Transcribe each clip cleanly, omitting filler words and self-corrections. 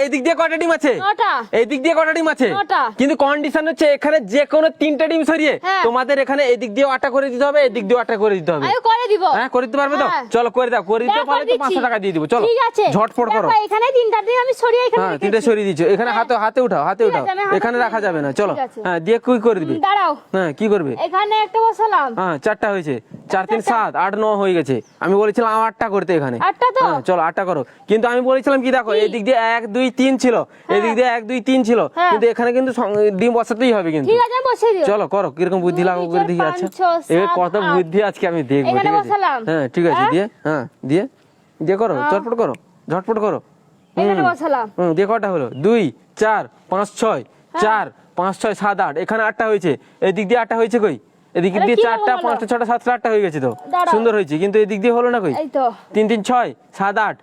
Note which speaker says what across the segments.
Speaker 1: এই দিক দিয়ে কয়টা ডিম আছে?
Speaker 2: 9টা।
Speaker 1: এই দিক দিয়ে কয়টা ডিম আছে?
Speaker 2: 9টা।
Speaker 1: কিন্তু কন্ডিশন হচ্ছে এখানে যে কোনো 3টা ডিম সরিয়ে
Speaker 2: হ্যাঁ।
Speaker 1: তোমাদের এখানে এই দিক দিয়ে আটা করে দিতে হবে, এই দিক দিয়ে আটা করে দিতে হবে।
Speaker 2: আমি করে দিব।
Speaker 1: হ্যাঁ করে দিতে পারবে তো?
Speaker 2: হ্যাঁ।
Speaker 1: চলো করে দাও, করে দিতে পারলে তো 500 টাকা দিয়ে দিব। চলো
Speaker 2: ঠিক আছে,
Speaker 1: ঝটপট করো।
Speaker 2: দেখো এখানে 3টা ডিম আমি সরিয়ে এখানে
Speaker 1: হ্যাঁ
Speaker 2: রেখেছি।
Speaker 1: 3টে সরিয়ে দিচ্ছ, এখানে
Speaker 2: হ্যাঁ।
Speaker 1: হাতে উঠাও, হাতে
Speaker 2: ঠিক
Speaker 1: উঠাও,
Speaker 2: আছে, আমি হাতে
Speaker 1: এখানে রাখা যাবে না। চলো
Speaker 2: ঠিক আছে।
Speaker 1: হ্যাঁ দিয়ে কি করে দিবে?
Speaker 2: দাঁড়াও,
Speaker 1: হ্যাঁ কি করবে?
Speaker 2: এখানে একটা বসালাম।
Speaker 1: হ্যাঁ 4টা হয়েছে, 4 3 7 8 9 হয়ে গেছে। আমি বলেছিলাম 8টা করতে এখানে।
Speaker 2: 8টা তো?
Speaker 1: হ্যাঁ চলো 8টা করো। কিন্তু আমি বলেছিলাম কি দেখো এই দিক দিয়ে 1 2 3 ছিল, এই দিক দিয়ে 1 2 3 ছিল,
Speaker 2: হ্যাঁ।
Speaker 1: কিন্তু এখানে কিন্তু ডিম বসাতেই হবে কিন্তু।
Speaker 2: ঠিক আছে, আমি বসিয়ে দিও।
Speaker 1: চলো করো, কিরকম বুদ্ধি লাগু করে দেখি। আচ্ছা এবার কত বুদ্ধি আজকে আমি দেখবো।
Speaker 2: এখানে
Speaker 1: ঠিক আছে
Speaker 2: বসালাম।
Speaker 1: হ্যাঁ ঠিক আছে,
Speaker 2: হ্যাঁ?
Speaker 1: দিয়ে হ্যাঁ দিয়ে দিয়ে করো, ঝটপট করো, ঝটপট করো।
Speaker 2: এখানে বসালাম।
Speaker 1: দিয়ে কটা হলো? 2 4 5 6 4 5 6 7 8, এখানে 8টা হয়েছে, এদিক দিয়ে 8টা হয়েছে কই? এদিক
Speaker 2: এটা
Speaker 1: দিয়ে
Speaker 2: কি
Speaker 1: 4টা
Speaker 2: হলো?
Speaker 1: 5টা 6টা 7টা 8টা হয়ে গেছে তো,
Speaker 2: দাঁড়াও।
Speaker 1: সুন্দর হয়েছে। কিন্তু এদিক দিয়ে হলো না কই?
Speaker 2: এই তো
Speaker 1: 3 3 6 7 8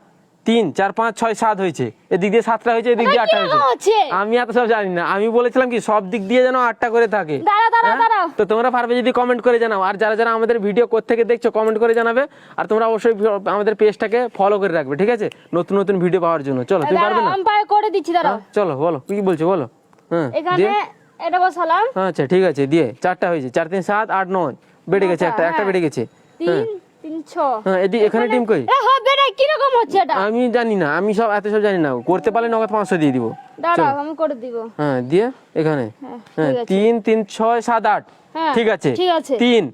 Speaker 1: 3 4 5 6 7 হয়েছে, এদিক দিয়ে 7টা হয়েছে, এদিক দিয়ে 8টা
Speaker 2: কিরকম হচ্ছে?
Speaker 1: হয়েছে। আমি এত সব জানি না, আমি বলেছিলাম কি সব দিক দিয়ে যেন 8টা করে থাকে।
Speaker 2: দাঁড়াও, দাঁড়াও,
Speaker 1: হ্যাঁ?
Speaker 2: দাঁড়াও।
Speaker 1: তো তোমরা পারবে যদি কমেন্ট করে জানাও, আর যারা যারা আমাদের ভিডিও কোত্থেকে দেখছো কমেন্ট করে জানাবে। আর তোমরা অবশ্যই আমাদের পেজটাকে ফলো করে রাখবে, ঠিক আছে, নতুন নতুন ভিডিও পাওয়ার জন্য। চলো তুমি পারবে
Speaker 2: দাঁড়াও,
Speaker 1: না?
Speaker 2: আমি করে দিচ্ছি, দাঁড়াও।
Speaker 1: হ্যাঁ, চলো বলো কি বলছো বলো। হ্যাঁ
Speaker 2: এখানে
Speaker 1: দিয়ে
Speaker 2: এটা বসালাম।
Speaker 1: আচ্ছা ঠিক আছে, দিয়ে 4টা হয়েছে, 4 3 7 8 9 বেড়ে গেছে, একটা
Speaker 2: হ্যাঁ।
Speaker 1: বেড়ে গেছে।
Speaker 2: 3 3 6।
Speaker 1: হ্যাঁ এখানে ডিম কই?
Speaker 2: এ হবে না, কি রকম হচ্ছে এটা?
Speaker 1: আমি জানি না, আমি সব এত সব জানি না। করতে পারলে নগদ 500 দিয়ে দিব।
Speaker 2: দাঁড়াও, আমি করে দিব।
Speaker 1: হ্যাঁ দিয়ে এখানে হ্যাঁ
Speaker 2: ঠিক আছে।
Speaker 1: 3 3 6 7 8
Speaker 2: হ্যাঁ,
Speaker 1: ঠিক আছে
Speaker 2: ঠিক আছে।
Speaker 1: 3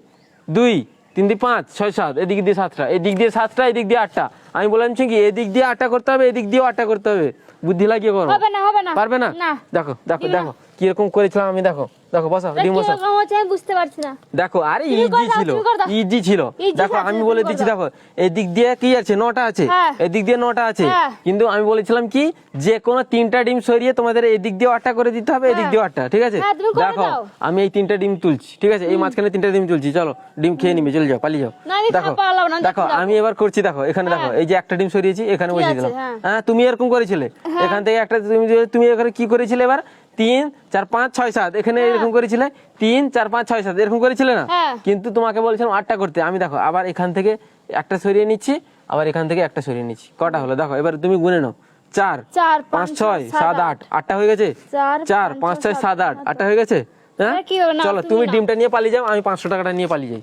Speaker 1: 2 3 দিয়ে 5 6 7, এদিক দিয়ে 7টা, এদিক দিয়ে 7টা, এদিক দিয়ে 8টা। আমি বললাম কি এদিক দিয়ে 8টা করতে হবে, এদিক দিয়ে 8টা করতে হবে। বুদ্ধি লাগিয়ে করো।
Speaker 2: হবে না, হবে না।
Speaker 1: পারবে না?
Speaker 2: না।
Speaker 1: দেখো দেখো
Speaker 2: দিও না।
Speaker 1: দেখো কিরকম করেছিলাম আমি। দেখো দেখো বসাও,
Speaker 2: এটা
Speaker 1: ডিম
Speaker 2: কি
Speaker 1: বসাও।
Speaker 2: রকম হচ্ছে আমি বুঝতে পারছি না।
Speaker 1: দেখো আরে
Speaker 2: তুমি
Speaker 1: ইজি
Speaker 2: করে দাও,
Speaker 1: ছিল,
Speaker 2: তুমি করে দাও।
Speaker 1: ইজি ছিল।
Speaker 2: Easy
Speaker 1: দেখো
Speaker 2: আছে,
Speaker 1: আমি
Speaker 2: তুমি
Speaker 1: বলে
Speaker 2: করে
Speaker 1: দিচ্ছি,
Speaker 2: দাও।
Speaker 1: দেখো এদিক দিয়ে কি আছে? 9টা আছে,
Speaker 2: হ্যাঁ।
Speaker 1: এদিক দিয়ে 9টা আছে।
Speaker 2: হ্যাঁ।
Speaker 1: কিন্তু আমি বলেছিলাম কি যে কোনো 3টা ডিম সরিয়ে তোমাদের এদিক দিয়ে 8টা করে দিতে হবে, এদিক দিয়ে 8টা, ঠিক আছে?
Speaker 2: হ্যাঁ, তুমি করে
Speaker 1: দেখো
Speaker 2: দাও।
Speaker 1: আমি এই 3টা ডিম তুলছি, ঠিক আছে, এই মাঝখানে 3টা ডিম তুলছি। চলো ডিম খেয়ে নিবে, চলে যাও, পালিয়ে যাও।
Speaker 2: না, আমি
Speaker 1: দেখো
Speaker 2: পারলাম না,
Speaker 1: দেখো
Speaker 2: দেখো।
Speaker 1: আমি এবার করছি, দেখো এখানে দেখো
Speaker 2: হ্যাঁ।
Speaker 1: এই যে একটা ডিম সরিয়েছি, এখানে
Speaker 2: ঠিক
Speaker 1: বসিয়ে
Speaker 2: আছে,
Speaker 1: দিলাম।
Speaker 2: হ্যাঁ।
Speaker 1: হ্যাঁ তুমি এরকম করেছিলে, এখান থেকে একটা তুমি এখানে কি করেছিলে এবার? 3 4 5 6 7, এখানে এরকম করেছিলে 3 4 5 6 7, এরকম করেছিলে না?
Speaker 2: হ্যাঁ।
Speaker 1: কিন্তু তোমাকে বলছিলাম 8টা করতে। আমি দেখো আবার এখান থেকে একটা সরিয়ে নিচ্ছি, আবার এখান থেকে একটা সরিয়ে নিচ্ছি। কটা হলো দেখো, এবার তুমি গুনে নাও। 4
Speaker 2: 4
Speaker 1: 5 6 7 8, 8টা হয়ে গেছে। 4 5 6 7 8, 8টা হয়ে গেছে। হ্যাঁ
Speaker 2: কি হবে না,
Speaker 1: চলো
Speaker 2: তুমি
Speaker 1: তুমি
Speaker 2: নাও।
Speaker 1: ডিমটা নিয়ে পালিয়ে যাও, আমি 500 টাকাটা নিয়ে পালিয়ে যাই।